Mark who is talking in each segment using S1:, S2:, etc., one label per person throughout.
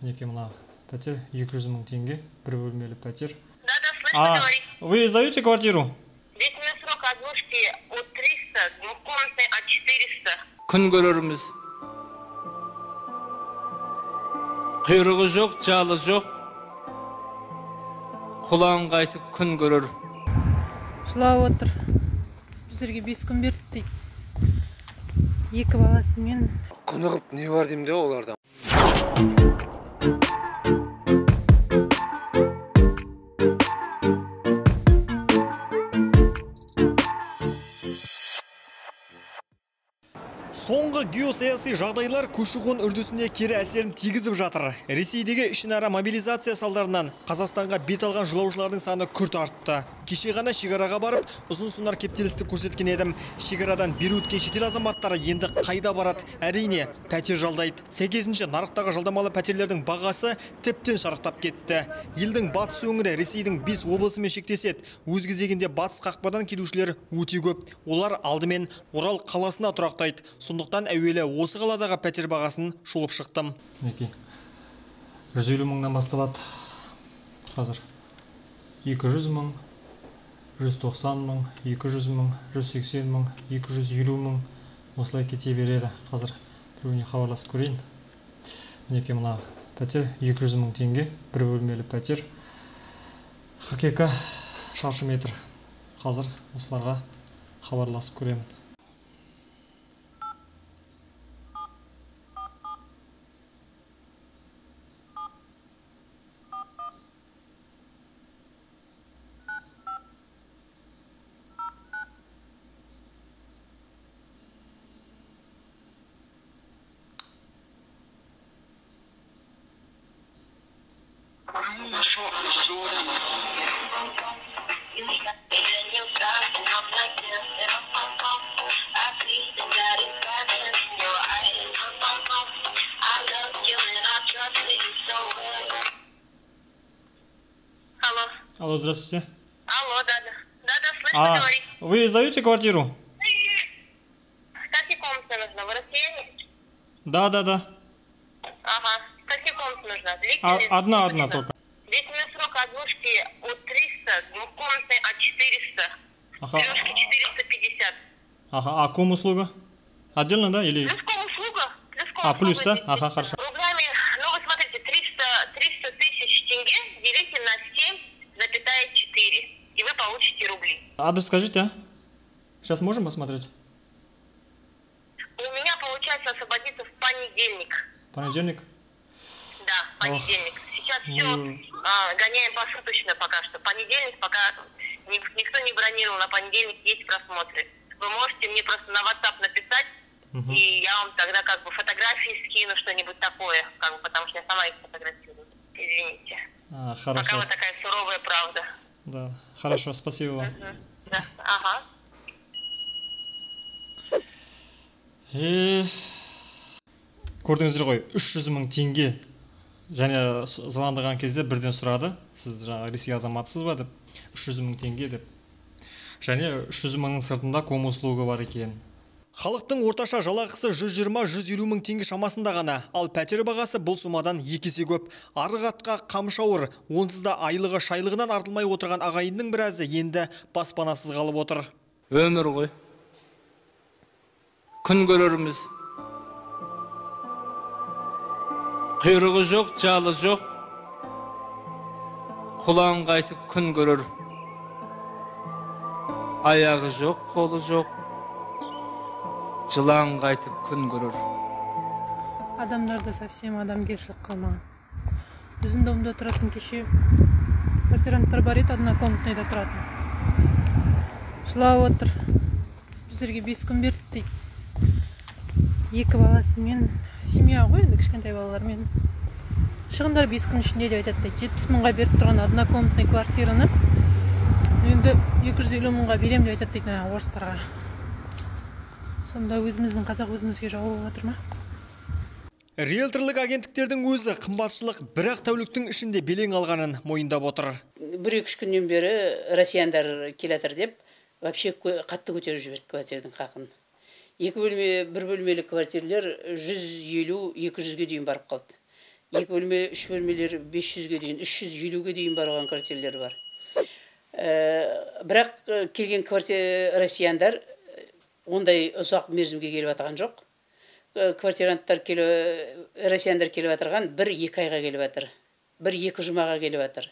S1: Неке мына пәтер 200 000 теңге, бір бөлмелі пәтер.
S2: Да, слышно, говорить.
S1: Вы сдаете квартиру?
S2: Здесь у меня срок озвучки от 300, двухкомнатный от 400.
S3: Күн көрерміз. Құйрығы жоқ, жалы жоқ. Құлағын қайтып күн көрер.
S4: Жылап отыр. Біздерге 5 күн берді дейді. 2 баласымен.
S5: Құнығып не бар деймін де олардан.
S1: Соңғы геосаяси жағдайлар көші-қон үрдісіне кері әсерін тигізіп жатыр. Ресейдегі ішінара мобилизация салдарынан Қазақстанға бет алған жолаушылардың саны күрт артты. Кеше ғана шекараға барып, ұзын сонар кептелісті көрсеткен едім. Шекарадан бері өткен шетел азаматтары енді қайда барады? Әрине, пәтер жалдайды. Сәйкесінше нарықтағы жалдамалы пәтерлердің бағасы тіптен шарықтап кетті. Елдің батыс өңірі Ресейдің 5 облысымен шектеседі. Өз кезегінде батыс қақпадан келушілер өте көп. Олар алдымен Орал қаласына тұрақтайды. Сондықтан әуелі осы қаладағы пәтер бағасын шолып шықтым. 150 мыңнан басталады. Қазір 200 мың, 190 мың, 200 мың, 180 мың, 250 мың осылай кете береді. Қазір біреуіне хабарласып көрейін. Неке мына пәтер 200 мың теңге, бір бөлмелі пәтер. 42 шаршы метр. Қазір осыларға хабарласып көремін. Алло, здравствуйте.
S2: Алло, да, слышно, говорить.
S1: Вы сдаете квартиру?
S2: Какие комнаты нужно? В России?
S1: Да.
S2: Ага. Какие комнаты нужно? Длительные?
S1: Одна только.
S2: Здесь у меня срок озвучки от 300, двухкомнатный от 400. Плюшки 450.
S1: Ага, а ком-услуга? Отдельно, да? Или...
S2: Плюс ком-услуга.
S1: Плюс, да? Ага, хорошо.
S2: Рублями, ну вы смотрите, 300 тысяч тенге делите на 7,4. И вы получите рубли.
S1: Адрес скажите, а? Сейчас можем посмотреть?
S2: У меня получается освободиться в понедельник.
S1: Понедельник?
S2: Да, понедельник. Сейчас все гоняем посуточно пока что. Понедельник пока никто не бронировал, на понедельник есть просмотры. Вы можете мне просто на WhatsApp написать, и я вам тогда как бы фотографии скину, что-нибудь такое, как бы, потому что я сама их фотографирую. Извините.
S1: Хорошо.
S2: Пока вот такая суровая правда.
S1: Да, хорошо, спасибо вам.
S2: Да, ага.
S1: Көрдіңіздер ғой, 300 мың теңге. Және звондаған кезде бірден сұрады, сіз жаңағы Ресей азаматсыз ба деп, 300 мың теңге деп. Және 300 мыңның сыртында ком-услуга бар екен. Халықтың орташа жалақысы 120-150 мың теңге шамасында ғана, ал пәтер бағасы бұл сумадан 2 есе көп. Арғатқа қамшауыр, онсыз да айлығы шайлығынан артылмай отырған ағайынның біразы енді баспанасыз қалып отыр.
S3: Өмір ғой. Күн көрерміз. Құйрығы жоқ, жалы жоқ. Құлағын қайтып күн көрер. Аяғы жоқ, қолы жоқ. Жылан қайтып күн көрер.
S4: Адамдарда совсем адамгершілік қалмаған. Біздің домда тұратын кеше квартиранттар бар еді, однокомнатныйда тұратын. Жылап отыр. Біздерге 5 күн берді дейді. 2 баласымен, семья ғой, енді кішкентай балалармен. Шығындар 5 күн ішінде деп айтады. 70 мыңға беріп тұрған однокомнатный квартираны енді 250 мыңға берем деп айтады дейді орыстарға. Сонда өзіміздің қазақ өзімізге жау болып жатыр ма?
S1: Риэлторлық агенттіктердің өзі қымбатшылық бірақ тәуліктің ішінде белең алғанын мойындап отыр.
S6: 1-2 күннен бері россияндар келатыр деп, вообще қатты көтеріп жіберді квартирдің қақын. 2 бөлме, 1 бөлмелі квартирлер 150-200-ге дейін барып қалды. 2 бөлме, 3 бөлмелер 500-ге дейін, 350-ге дейін барған квартиралар бар. Бірақ келген россияндар ондай ұзақ мерзімге келіп атқан жоқ. Квартиранттар россияндар келіп атырған 1-2 айға келіп атыр. 1-2 жұмаға келіп атыр.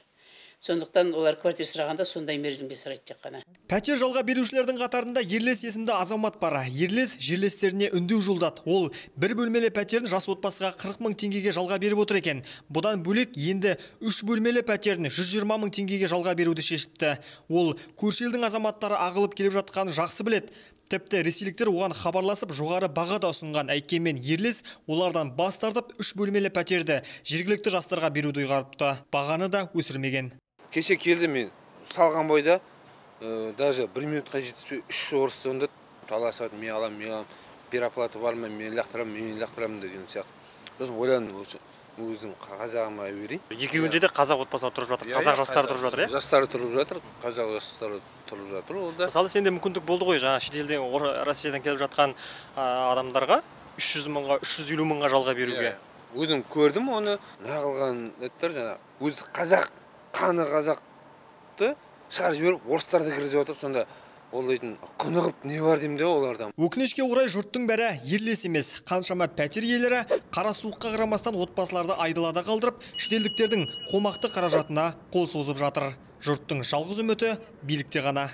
S6: Сондықтан олар квартира сұрағанда сондай мерзімге сұрайды тек қана.
S1: Пәтер жалға берушілердің қатарында Ерлес есімді азамат бар. Ерлес жерлестеріне үндеу жолдады. Ол бір бөлмелі пәтерін жас отбасыға 40 мың теңгеге жалға беріп отыр екен. Бұдан бөлек енді 3 бөлмелі пәтерін 120 мың теңгеге жалға беруді шешіпті. Ол көрші елдің азаматтары ағылып келіп жатқанын жақсы білет. Тіпті ресейліктер оған хабарласып жоғары бағада ұсынған. Әйткенмен Ерлес олардан бас тартып 3 бөлмелі пәтерді жергілікті жастарға беруді ұйғарыпты. Бағаны да өсірмеген.
S5: Кеше келді мен салған бойда даже 1 минутқа жетіспей 3 орыс звондады. Таласады, мен алам, переоплата бар ма, мен лақтырамын деген сияқты. Сосын ойландым, өзім қазағыма берейін.
S1: Екеуінде де қазақ отбасылар тұрып жатыр, қазақ жастары тұрып жатыр,
S5: Жастары тұрып жатыр, қазақ жастары тұрып жатыр.
S1: Мысалы сенде мүмкіндік болды ғой, жаңа шетелден, Россиядан келіп жатқан адамдарға 300 мыңға, 350 мыңға жалға беруге.
S5: Өзім көрдім оны, нағылған еттер жаңа, өзі қазақ, қаны қазақты шығарып жіберіп, орыстарды кіргізіп отыр, сонда ол дейтін құнығып не бар деймін де олардан.
S1: Өкінішке орай жұрттың бәрі Ерлес емес. Қаншама пәтер иелері қара суыққа қарамастан отбасыларды айдалада қалдырып, шетелдіктердің қомақты қаражатына қол созып жатыр. Жұрттың жалғыз үміті билікте ғана.